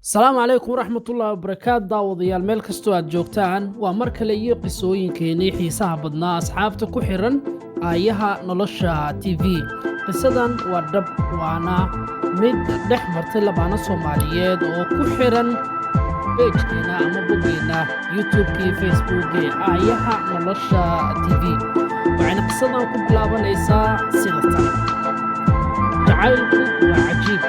السلام عليكم ورحمة الله وبركاته داوديال meel kastoo aad joogtaan waa mar kale iyo qisooyinkeenii xiisaha badnaa asxaabta ku xiran aayaha nolosha TV qisadan waa dhab waana mid dhex martay labaana Soomaaliyeed oo ku xiran page-keena ama blog-geena YouTube-kii Facebook-ee aayaha nolosha TV waxayna qisadan ku bilaabanaysaa sida tan jacaylku waa cajiib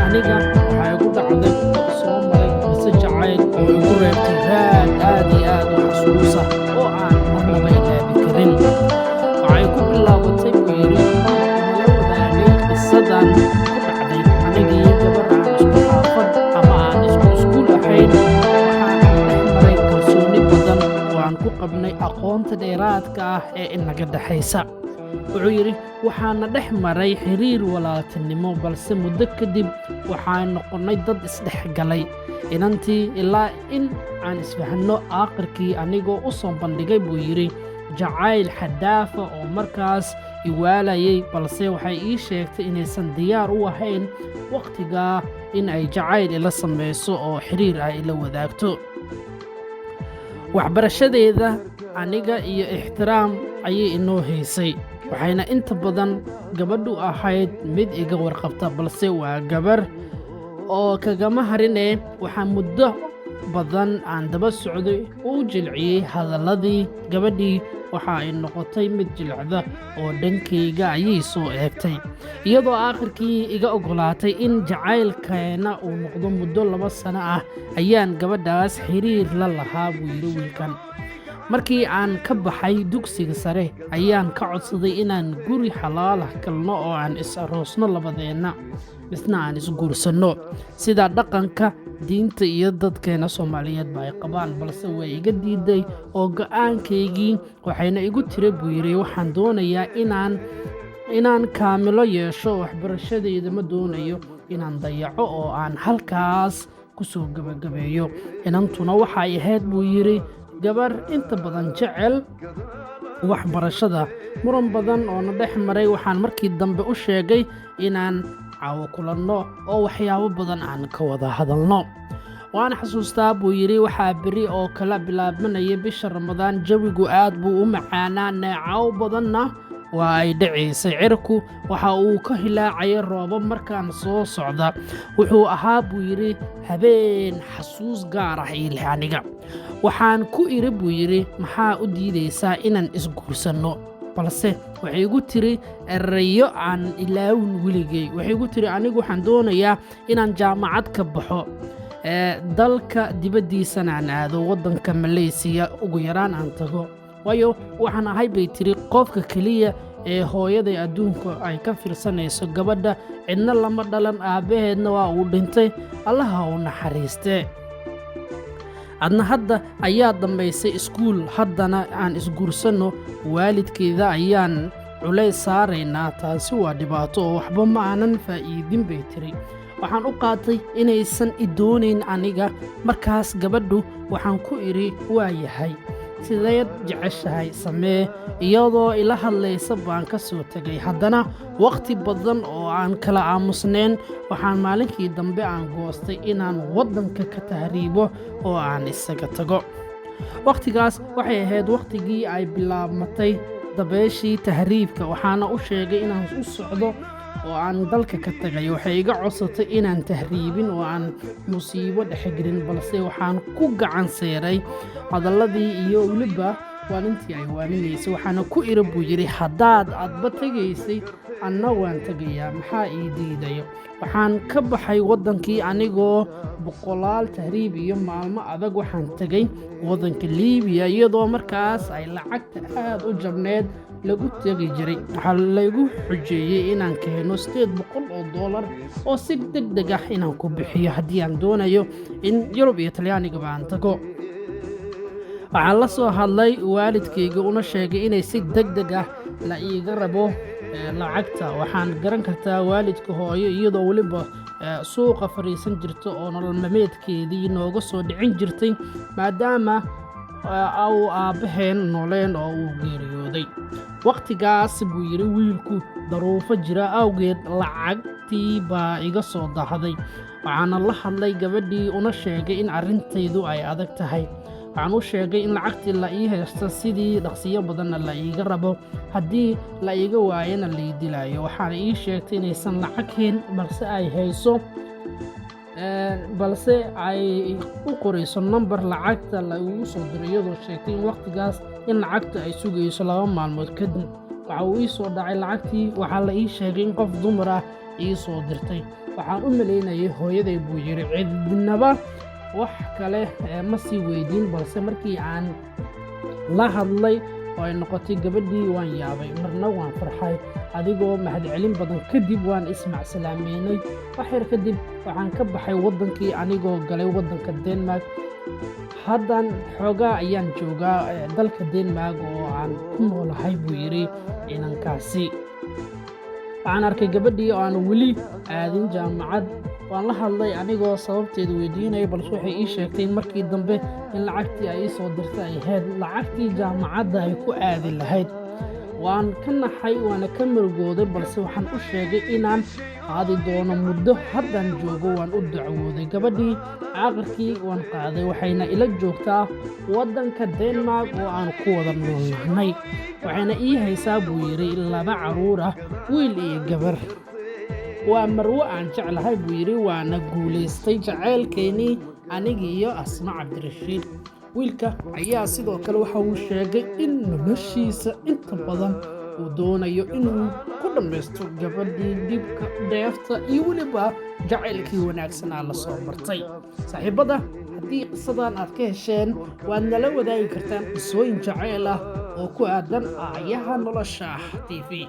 aniga waxay ugu dhacday soo maray mise jacayl oo igu reebtay raad aad iyo aad u xasuus ah oo aan marnaba ilaabi karin waxay ku bilaabatay weeri la wadaagay qisadan ku dhacday aniga iyo gabar aan isku xaafad ama aan isku iskuul ahayn waxaan dhex maray kalsooni badan oo aan ku qabnay aqoonta dheeraadka ah ee inaga dhexaysa wuxuu yidhi waxaana dhex maray xiriir walaaltinimo balse muddo kadib waxaan noqonnay dad isdhexgalay inantii ilaa in aan isfahanno aakhirkii anigoo u soo bandhigay buu yidhi jacayl xadaafa oo markaas iwaalayay balse waxay ii sheegtay inaysan diyaar u ahayn wakhtigaa in ay jacayl ila samayso oo xiriir ay ila wadaagto waxbarashadeeda aniga iyo ixtiraam ayay inoo haysay waxayna inta badan gabadhu ahayd mid iga warqabta balse waa gabar oo kagama harinee waxaa muddo badan aan daba socday uu jilciyey hadalladii gabadhii waxa ay noqotay mid jilcda oo dhankayga ayay soo eegtay iyadoo aakhirkii iga oggolaatay in jacaylkeena uu noqdo muddo 2 sano ah ayaan gabadhaas xiriir la lahaa buu yidhi wiilkan markii aan ka baxay dugsiga sare ayaan ka codsaday inaan guri xalaal ah galno oo aan is-aroosno labadeenna isna aan isguursanno sida dhaqanka diinta iyo dadkeena Soomaaliyeed ba ay qabaan balse way iga diiday oo go'aankaygii waxayna igu tiri buu yidhi waxaan doonayaa inaan kaamilo yeesho waxbarashadayda ma doonayo inaan dayaco oo aan halkaas ku soo gabagabeeyo inantuna waxay ahayd buu yidhi gabar inta badan jecel waxbarashada muran badan oo na dhex maray waxaan markii dambe u sheegay inaan caawo kulanno oo waxyaabo badan aan ka wada hadalno waan xasuustaa buu yidhi waxaa beri oo kala bilaabmanaya bisha Ramadaan jawigu aad buu u macaanaa neecaw badanna waa ay dhacaysay cirku waxa uu ka hilaacay roobab markaan soo socda wuxuu ahaa buu yidhi habeen xasuus gaar ah ilaa aniga waxaan ku iri buu yidhi maxaa u diidaysaa inaan isguursanno balse waxay igu tiri erayo aan ilaawin weligay waxay igu tiri anigu waxaan doonayaa inaan jaamacad ka baxo dalka dibaddiisana aan aado waddanka Malaysia ugu yaraan aan tago waayo waxaan ahay bay tiri qofka kaliya ee hooyaday adduunka ay ka fiirsanayso gabadha cidna lama dhalan aabaheedna waa uu dhintay allaha u naxariistee adna hadda ayaa dambaysay iskuul haddana aan isguursanno waalidkeeda ayaan culays saaraynaa taasi waa dhibaato oo waxba ma aanan faa'iidin bay tiri waxaan u qaatay inaysan i doonayn aniga markaas gabadhu waxaan ku idhi waa yahay sideed jeceshahay samee iyadoo ila hadlaysa baan ka soo tegay haddana wakhti badan oo aan kala aamusnayn waxaan maalinkii dambe aan goostay inaan waddanka ka tahriibo oo aan isaga tago wakhtigaas waxay ahayd wakhtigii ay bilaabmatay dabeeshii tahriibka waxaana u sheegay inaan u socdo oo aan dalka ka tagay waxay iga codsatay inaan tahriibin oo aan musiibo dhexgelin balse waxaan ku gacan seeray hadalladii iyo weliba waanintii ay waaninaysay waxaana ku iri buu yidhi haddaad adba tegaysay anna waan tegayaa maxaa ii diidayo waxaan ka baxay waddankii anigoo boqolaal tahriib iyo maalmo adag waxaan tegay waddanka Liibiya iyadoo markaas ay lacagta aad u jabneed lagu tegi jiray waxaa lagu xujeeyey inaan keeno $800 oo si degdeg ah inaan ku bixiyo haddii aan doonayo in Yurub iyo Talyaaniga aan tago waxaan la soo hadlay waalidkayga una sheegay inay si degdeg ah la iiga rabo lacagta waxaan garan kartaa waalidka hooyo iyadoo weliba suuqa fariisan jirta oo nolol maalmeedkeedii nooga soo dhicin jirtay maadaama uu aabbaheen nooleen oo uu geeriyooday wakhtigaas buu yidhi wiilku daruufo jira awgeed lacagtii baa iga soo dahday waxaana la hadlay gabadhii una sheegay in arrintaydu ay adag tahay. Waxaan u sheegay in lacagtii la ii haysto sidii dhaqsiyo badanna la iiga rabo, haddii la iiga waayana la ii dilaayo. Waxaana ii sheegtay inaysan lacag hayn balse ay hayso balse ay u qorayso nambar lacagta la igu soo diray, iyadoo sheegtay in waqtigaas in lacagta ay sugayso 2 maalmood kadib. Waxa uu ii soo dhacay lacagtii, waxaa la ii sheegay in qof dumar ah ii soo dirtay. Waxaan u malaynayay hooyaday buu yidhi. Cidnaba wax kale ma sii weydiin, balse markii aan la hadlay oo ay noqotay gabadhii waan yaabay, marna waan farxay. Adigoo mahadcelin badan kadib waan ismacsalaameynay. Wax yar kadib waxaan ka baxay waddankii anigoo galay waddanka Denmark. Haddan xoogaa ayaan joogaa dalka Denmark oo aan ku noolahay buu yidhi inankaasi. Waxaan arkay gabadhii oo aan weli aadin jaamacad. Waan la hadlay anigoo sababteeda weydiinaya, balse waxay ii sheegtay in markii dambe in lacagtii ay ii soo dirtay ay ahayd lacagtii jaamacadda ay ku aadi lahayd. Waan ka naxay, waana ka murugooday, balse waxaan u sheegay inaan qaadi doono muddo. Haddaan joogo waan u dacwooday gabadhii. Aakhirkii waan qaaday, waxayna ila joogtaa waddanka Denmark oo aan ku wada noolnahay. Waxayna ii haysaa buu yidhi 2 carruur ah, wiil iyo gabar. Waa marwo aan jeclahay buu yidhi, waana guulaystay jacaylkeennii aniga iyo Asma Cabdirashiid. Wiilka ayaa sidoo kale waxa uu sheegay in noloshiisa inta badan uu doonayo inuu ku dhammaysto gabadhii dhibka, dheefta iyo weliba jacaylkii wanaagsanaa la soo martay. Saaxiibada, haddii qisadan aad ka hesheen, waad nala wadaagi kartaan qisooyin jacayl ah oo ku aadan aayaha nolosha TV.